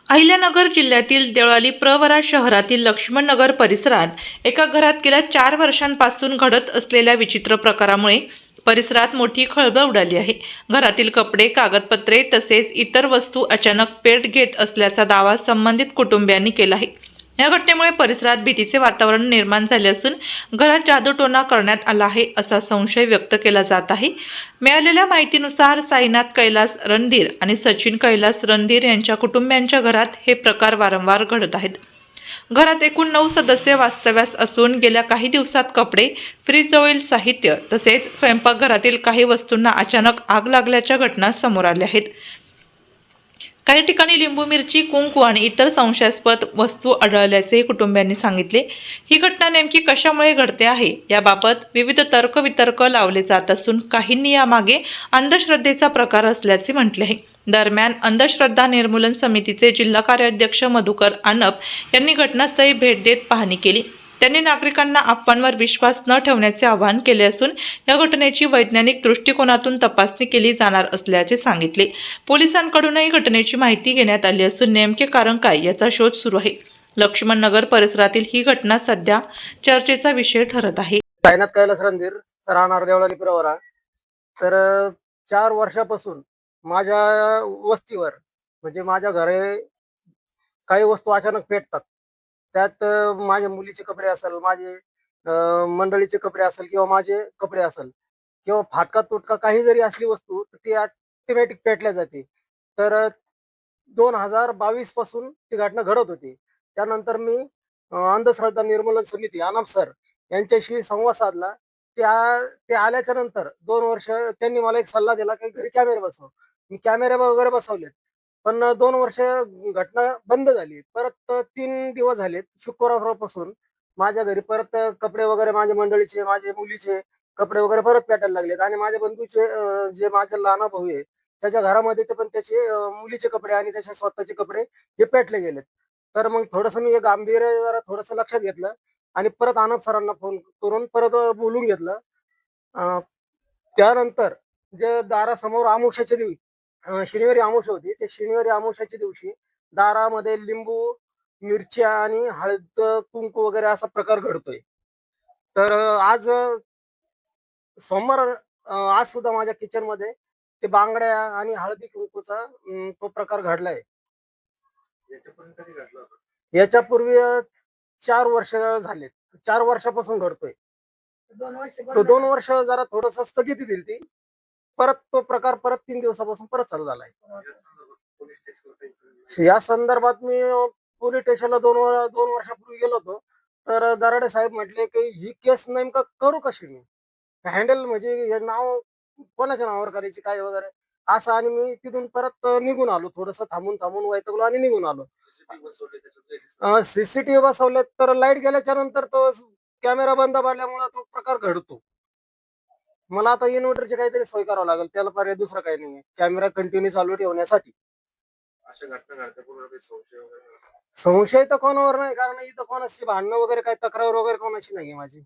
अहिल्यानगर जिल्ह्यातील देवळाली प्रवरा शहरातील लक्ष्मणनगर परिसरात एका घरात गेल्या 4 वर्षांपासून घडत असलेल्या विचित्र प्रकारामुळे परिसरात मोठी खळबळ उडाली आहे. घरातील कपडे, कागदपत्रे तसेच इतर वस्तू अचानक पेट घेत असल्याचा दावा संबंधित कुटुंबियांनी केला आहे. या घटनेमुळे परिसरात भीतीचे वातावरण निर्माण झाले असून घरात जादूटोणा करण्यात आला आहे असा संशय व्यक्त केला जात आहे. मिळालेल्या माहितीनुसार साईनाथ कैलास रणधीर आणि सचिन कैलास रणधीर यांच्या कुटुंबियांच्या घरात हे प्रकार वारंवार घडत आहेत. घरात एकूण 9 सदस्य वास्तव्यास असून गेल्या काही दिवसात कपडे, फ्रीजजवळील साहित्य तसेच स्वयंपाकघरातील काही वस्तूंना अचानक आग लागल्याच्या घटना समोर आल्या आहेत. काही ठिकाणी लिंबू मिरची, कुंकू आणि इतर संशयास्पद वस्तू आढळल्याचे कुटुंबियांनी सांगितले. ही घटना नेमकी कशामुळे घडते आहे याबाबत विविध तर्कवितर्क लावले जात असून काहींनी यामागे अंधश्रद्धेचा प्रकार असल्याचे म्हटले आहे. दरम्यान अंधश्रद्धा निर्मूलन समितीचे जिल्हा कार्याध्यक्ष मधुकर आनप यांनी घटनास्थळी भेट देत पाहणी केली. त्यांनी नागरिकांना अफवांवर विश्वास न ठेवण्याचे आवाहन केले असून या घटनेची वैज्ञानिक दृष्टिकोनातून तपासणी केली जाणार असल्याचे सांगितले. पोलिसांकडूनही घटनेची माहिती घेण्यात आली असून नेमके कारण काय याचा शोध सुरू आहे. लक्ष्मणनगर परिसरातील ही घटना सध्या चर्चेचा विषय ठरत आहे. साईनाथ कैलास रणधीर, राहणार देवळाली प्रवरा. तर 4 वर्षापासून माझ्या वस्तीवर म्हणजे माझ्या घरी काही वस्तू अचानक पेटतात. त्यात माझ्या मुलीचे कपडे असेल, माझे मंडळीचे कपडे असेल किंवा माझे कपडे असेल किंवा फाटका तुटका काही जरी असली वस्तू तर ती ऑटोमॅटिक पेटल्या जाते. तर 2022 पासून ती घटना घडत होती. त्यानंतर मी अंधश्रद्धा निर्मूलन समिती आनप सर यांच्याशी संवाद साधला. ते आल्याच्या नंतर 2 वर्ष त्यांनी मला एक सल्ला दिला की घरी कॅमेरे बसव. मी कॅमेरे वगैरे बसवलेत, पण 2 वर्ष घटना बंद झाली. परत 3 दिवस झालेत शुक्रवारपासून माझ्या घरी परत कपडे वगैरे, माझ्या मंडळीचे, माझ्या मुलीचे कपडे वगैरे परत पेटायला लागलेत आणि माझ्या बंधूचे जे माझा लहान भाऊ आहे त्याच्या घरामध्ये ते पण त्याचे मुलीचे कपडे आणि त्याच्या स्वतःचे कपडे हे पेटले गेलेत. तर मग थोडंसं मी हे गांभीर्य जरा थोडंसं लक्षात घेतलं आणि परत आनंद सरांना फोन करून परत बोलून घेतलं. अं, त्यानंतर जे दारासमोर अमावस्याच्या दिवशी शनिवारी अमावस्या होती, ते शनिवारी अमावस्याच्या दिवशी दारामध्ये लिंबू, मिरच्या आणि हळद, कुंकू वगैरे असा प्रकार घडतोय. तर आज सोमवार आज सुद्धा माझ्या किचन मध्ये ते बांगड्या आणि हळदी कुंकूचा तो प्रकार घडलाय. याच्यापूर्वी 4 वर्ष झालेत. 4 वर्षापासून घडतोय. तो 2 वर्ष जरा थोडस स्थगिती दिली ती. परत तो प्रकार परत 3 दिवसापासून परत चालू झालाय. या संदर्भात मी पोलीस स्टेशनला 2 वर्षापूर्वी गेलो होतो. तर दराडे साहेब म्हटले की ही केस नेमकं करू कशी मी हँडल, म्हणजे हे नाव कोणाच्या नावावर करायची काय वगैरे असं. आणि मी तिथून परत निघून आलो, थोडस थांबून थांबून वैतागलो आणि निघून आलो. सीसीटीव्ही बसवले तर लाईट गेल्याच्या नंतर तो कॅमेरा बंद पडल्यामुळे तो प्रकार घडतो. मला आता इन्व्हर्टरची काहीतरी सोय करावं लागेल, त्याला पर्याय दुसरा काही नाही. कॅमेरा कंटिन्यू चालू ठेवण्यासाठी. संशय तर कोणावर नाही, कारण इथं कोणाशी भांडणं वगैरे काही तक्रार वगैरे कोणाची नाहीये माझी.